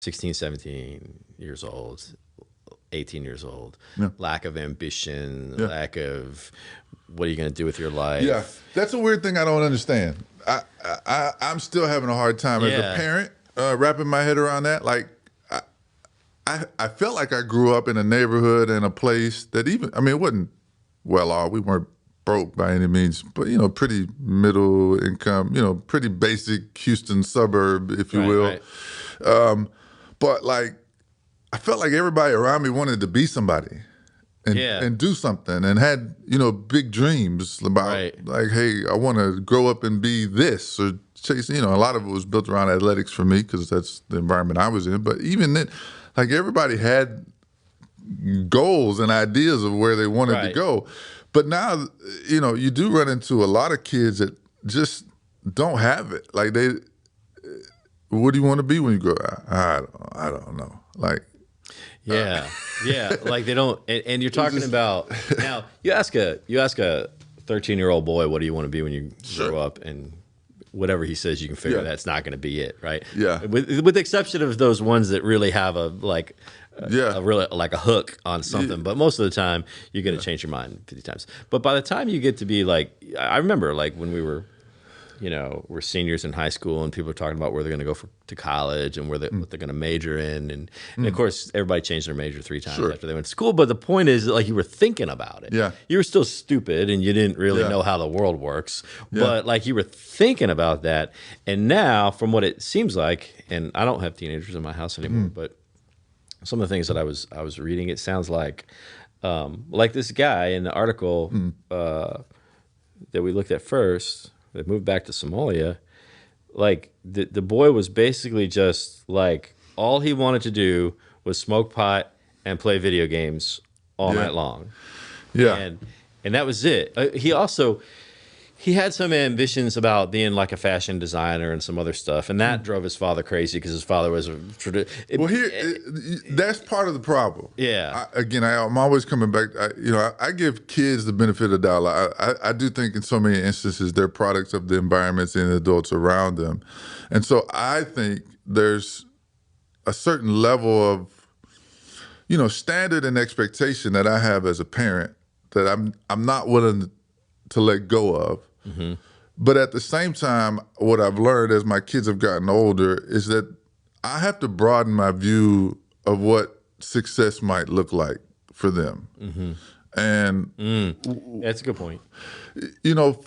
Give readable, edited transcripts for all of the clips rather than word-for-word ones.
16, 17 years old, 18 years old, lack of ambition, lack of what are you going to do with your life? Yeah, that's a weird thing I don't understand. I'm still having a hard time as a parent wrapping my head around that. Like, I felt like I grew up in a neighborhood and a place that even, I mean, it wasn't well off. We weren't broke by any means, but, you know, pretty middle income, you know, pretty basic Houston suburb, if you will. Right. But like, I felt like everybody around me wanted to be somebody and do something and had, you know, big dreams about like, hey, I want to grow up and be this or chase, you know, a lot of it was built around athletics for me because that's the environment I was in. But even then, like everybody had goals and ideas of where they wanted to go. But now, you know, you do run into a lot of kids that just don't have it. Like what do you want to be when you grow up? I don't know. Like, like they don't. And you're talking about now. You ask a 13-year-old boy, what do you want to be when you grow up, and whatever he says, you can figure that's not going to be it, right? Yeah. With the exception of those ones that really have a really like a hook on something, but most of the time you're going to change your mind 50 times. But by the time you get to be like, I remember like when we were, you know, we're seniors in high school and people are talking about where they're going to go to college and what they're going to major in. And of course, everybody changed their major 3 times after they went to school. But the point is, like, you were thinking about it. Yeah. You were still stupid and you didn't really know how the world works. But, like, you were thinking about that. And now, from what it seems like, and I don't have teenagers in my house anymore, but some of the things that I was reading, it sounds like this guy in the article that we looked at first, that moved back to Somalia, like the boy was basically just like, all he wanted to do was smoke pot and play video games all night long. Yeah. And that was it. He had some ambitions about being like a fashion designer and some other stuff, and that drove his father crazy because his father was that's part of the problem. Yeah. I'm always coming back. I give kids the benefit of the doubt. I do think in so many instances they're products of the environments and the adults around them, and so I think there's a certain level of, you know, standard and expectation that I have as a parent that I'm not willing to let go of. But at the same time, what I've learned as my kids have gotten older is that I have to broaden my view of what success might look like for them. And that's a good point. You know,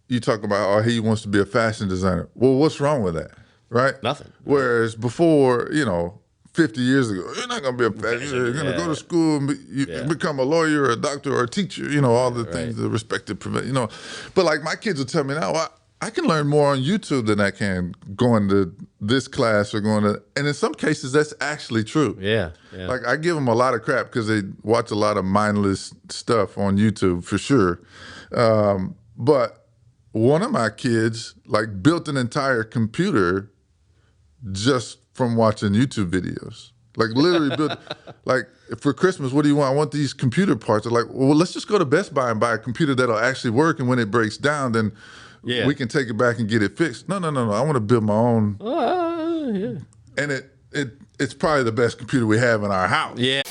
you talk about, he wants to be a fashion designer. Well, what's wrong with that, right? Nothing. Whereas before, you know, 50 years ago, you're not going to be a fashion designer. You're going to go to school and become a lawyer or a doctor or a teacher, you know, all the things, the respected, you know. But like my kids will tell me now, I can learn more on YouTube than I can going to this class or going to, and in some cases that's actually true. Yeah. Like I give them a lot of crap because they watch a lot of mindless stuff on YouTube for sure. But one of my kids like built an entire computer just from watching YouTube videos. Like literally built, like for Christmas, what do you want? I want these computer parts. They're like, well, let's just go to Best Buy and buy a computer that'll actually work. And when it breaks down, then we can take it back and get it fixed. No. I want to build my own. And it's probably the best computer we have in our house. Yeah.